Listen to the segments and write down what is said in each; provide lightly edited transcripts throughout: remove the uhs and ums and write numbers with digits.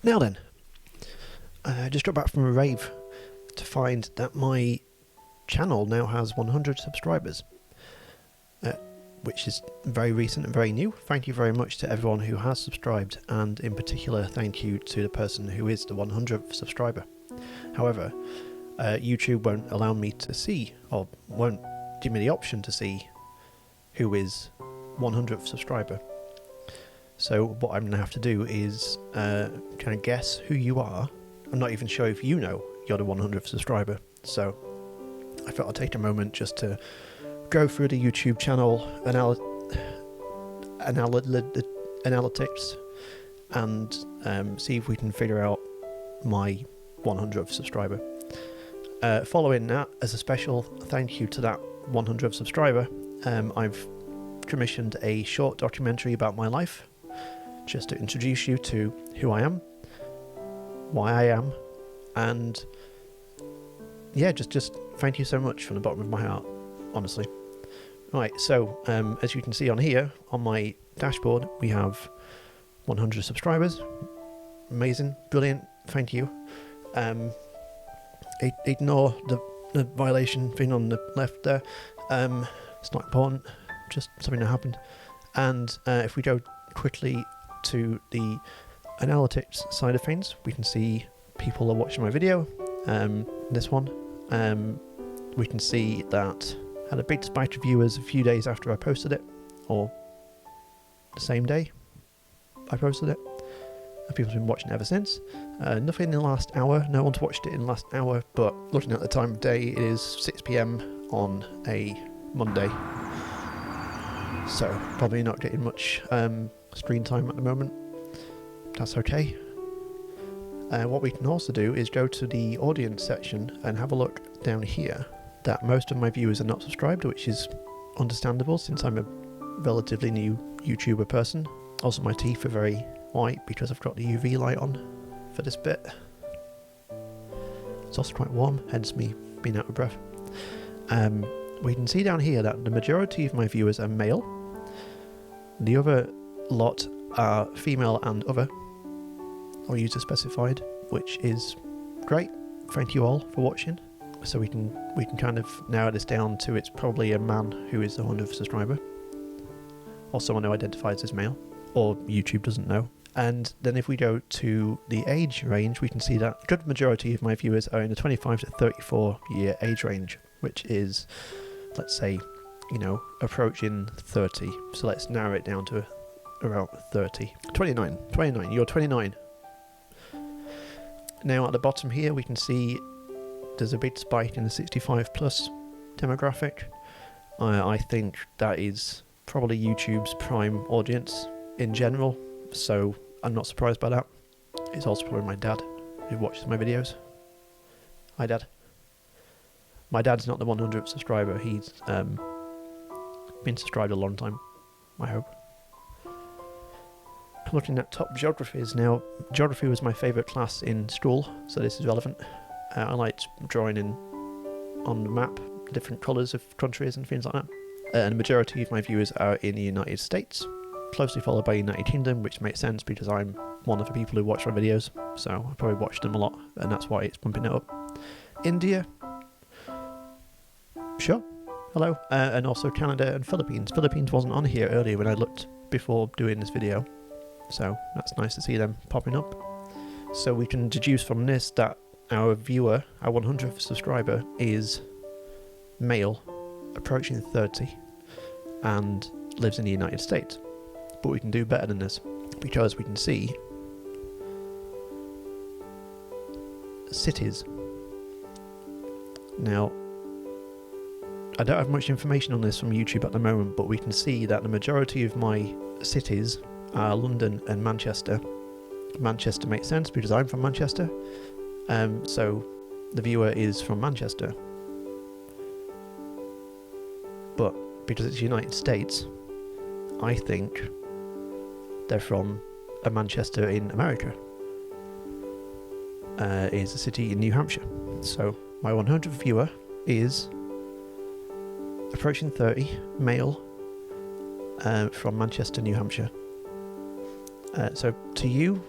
Now then, I just got back from a rave to find that my channel now has 100 subscribers, which is very recent and very new. Thank you very much to everyone who has subscribed, and in particular thank you to the person who is the 100th subscriber. However, YouTube won't allow me to see, or won't give me the option to see, who is 100th subscriber. So what I'm going to have to do is kind of guess who you are. I'm not even sure if you know you're the 100th subscriber. So I thought I'd take a moment just to go through the YouTube channel analytics and see if we can figure out my 100th subscriber. Following that, as a special thank you to that 100th subscriber, I've commissioned a short documentary about my life, just to introduce you to who I am, why I am, and yeah, just thank you so much from the bottom of my heart, honestly. Right, so as you can see on here, on my dashboard, we have 100 subscribers. Amazing, brilliant, thank you. Ignore the violation thing on the left there. It's not important, just something that happened. And if we go quickly to the analytics side of things, we can see people are watching my video. This one, we can see that I had a big spike of viewers a few days after I posted it, or the same day I posted it. And people have been watching it ever since. Nothing in the last hour, no one's watched it in the last hour, but looking at the time of day, it is 6 PM on a Monday. So probably not getting much screen time at the moment. That's okay. What we can also do is go to the audience section and have a look down here that most of my viewers are not subscribed, which is understandable since I'm a relatively new YouTuber person. Also, my teeth are very white because I've got the UV light on for this bit. It's also quite warm, hence me being out of breath. We can see down here that the majority of my viewers are male. The other lot are female and other, or user specified, which is great. Thank you all for watching. So we can kind of narrow this down to it's probably a man who is the 100th subscriber, or someone who identifies as male, or YouTube doesn't know. And then if we go to the age range, we can see that a good majority of my viewers are in the 25 to 34 year age range, which is, let's say, you know, approaching 30. So let's narrow it down to around 30. 29, you're 29. Now at the bottom here, we can see there's a big spike in the 65 plus demographic. I think that is probably YouTube's prime audience in general, so I'm not surprised by that. It's also probably my dad who watches my videos. Hi Dad. My dad's not the 100th subscriber, he's been subscribed a long time, I hope. Looking at top geographies now, geography was my favourite class in school, so this is relevant. I liked drawing in on the map different colours of countries and things like that. And the majority of my viewers are in the United States, closely followed by United Kingdom, which makes sense because I'm one of the people who watch my videos, so I probably watch them a lot, and that's why it's pumping it up. India, sure, hello, and also Canada and Philippines. Philippines wasn't on here earlier when I looked before doing this video, so that's nice to see them popping up. So we can deduce from this that our viewer, our 100th subscriber, is male, approaching 30, and lives in the United States. But we can do better than this, because we can see cities. Now, I don't have much information on this from YouTube at the moment, but we can see that the majority of my cities are London and Manchester. Manchester makes sense because I'm from Manchester, so the viewer is from Manchester. But because it's United States, I think they're from a Manchester in America. Is a city in New Hampshire. So my 100th viewer is approaching 30, male, from Manchester, New Hampshire. So to you,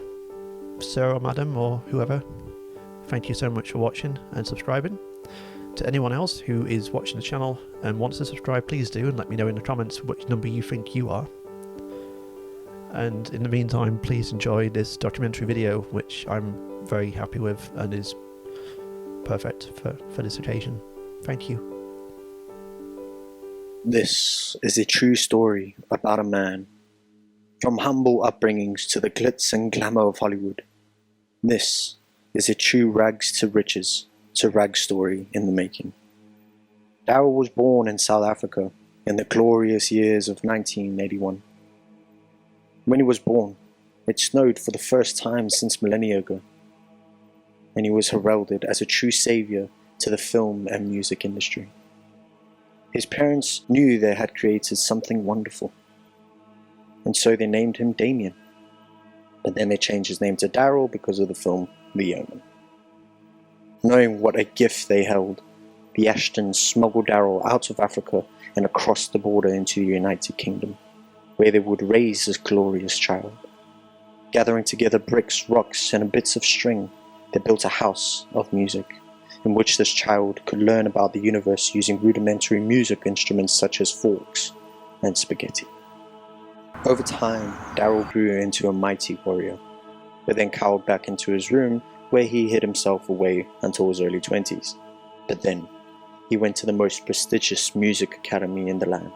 sir or madam or whoever, thank you so much for watching and subscribing. To anyone else who is watching the channel and wants to subscribe, please do, and let me know in the comments which number you think you are. And in the meantime, please enjoy this documentary video, which I'm very happy with and is perfect for this occasion. Thank you. This is a true story about a man. From humble upbringings to the glitz and glamour of Hollywood. This is a true rags to riches to rags story in the making. Daryl was born in South Africa in the glorious years of 1981. When he was born, it snowed for the first time since millennia ago, and he was heralded as a true savior to the film and music industry. His parents knew they had created something wonderful, and so they named him Damien. But then they changed his name to Daryl because of the film The Omen. Knowing what a gift they held, the Ashtons smuggled Daryl out of Africa and across the border into the United Kingdom, where they would raise this glorious child. Gathering together bricks, rocks, and bits of string, they built a house of music, in which this child could learn about the universe using rudimentary music instruments such as forks and spaghetti. Over time, Daryl grew into a mighty warrior, but then cowered back into his room where he hid himself away until his early 20s. But then, he went to the most prestigious music academy in the land,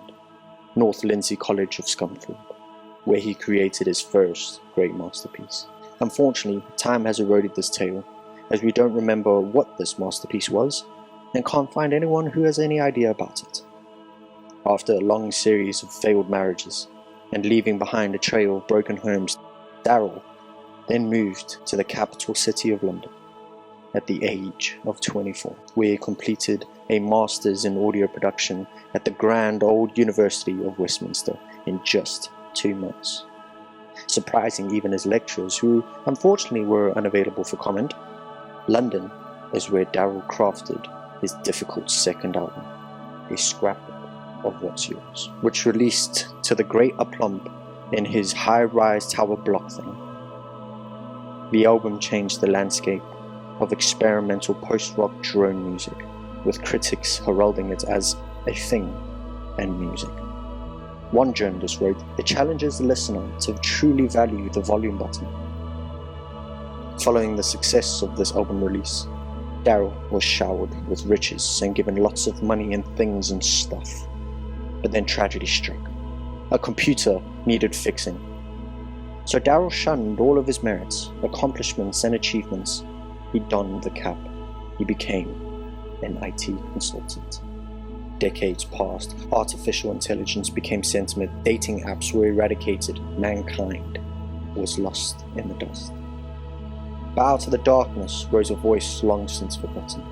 North Lindsay College of Scunthorpe, where he created his first great masterpiece. Unfortunately, time has eroded this tale, as we don't remember what this masterpiece was, and can't find anyone who has any idea about it. After a long series of failed marriages, and leaving behind a trail of broken homes, Daryl then moved to the capital city of London at the age of 24, where he completed a master's in audio production at the Grand Old University of Westminster in just 2 months. Surprising even his lecturers, who unfortunately were unavailable for comment. London is where Daryl crafted his difficult second album, a scrapbook of What's Yours, which released to the great aplomb in his high-rise tower block thing. The album changed the landscape of experimental post-rock drone music, with critics heralding it as a thing and music. One journalist wrote, "It challenges the listener to truly value the volume button." Following the success of this album release, Daryl was showered with riches and given lots of money and things and stuff. But then tragedy struck. A computer needed fixing. So Daryl shunned all of his merits, accomplishments and achievements. He donned the cap. He became an IT consultant. Decades passed, artificial intelligence became sentiment, dating apps were eradicated, mankind was lost in the dust. But out of the darkness rose a voice long since forgotten.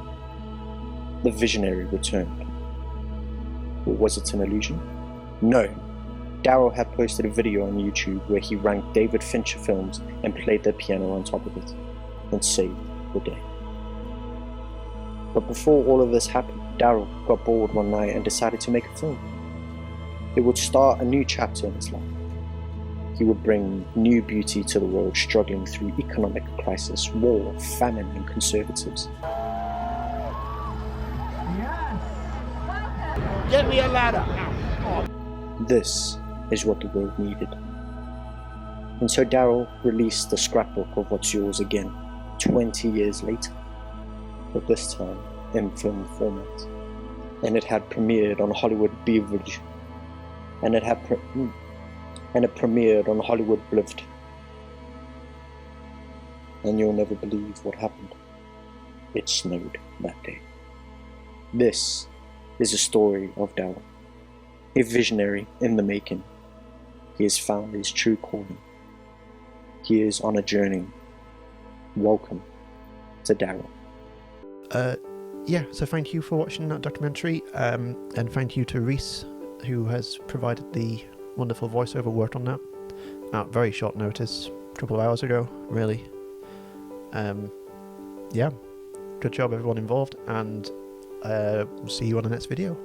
The visionary returned. Or was it an illusion? No. Daryl had posted a video on YouTube where he ranked David Fincher films and played the piano on top of it, and saved the day. But before all of this happened, Daryl got bored one night and decided to make a film. It would start a new chapter in his life. He would bring new beauty to the world struggling through economic crisis, war, famine, and conservatives. Get me a ladder. This is what the world needed. And so Daryl released the scrapbook of What's Yours again, 20 years later, but this time in film format. And it had premiered on Hollywood Beverage, and it premiered on Hollywood Blived. And you'll never believe what happened. It snowed that day. This is a story of Daryl, a visionary in the making. He has found his true calling. He is on a journey. Welcome to Daryl. Yeah, so thank you for watching that documentary, and thank you to Rhys, who has provided the wonderful voiceover work on that at very short notice, a couple of hours ago, really. Yeah, good job everyone involved, and we'll see you on the next video.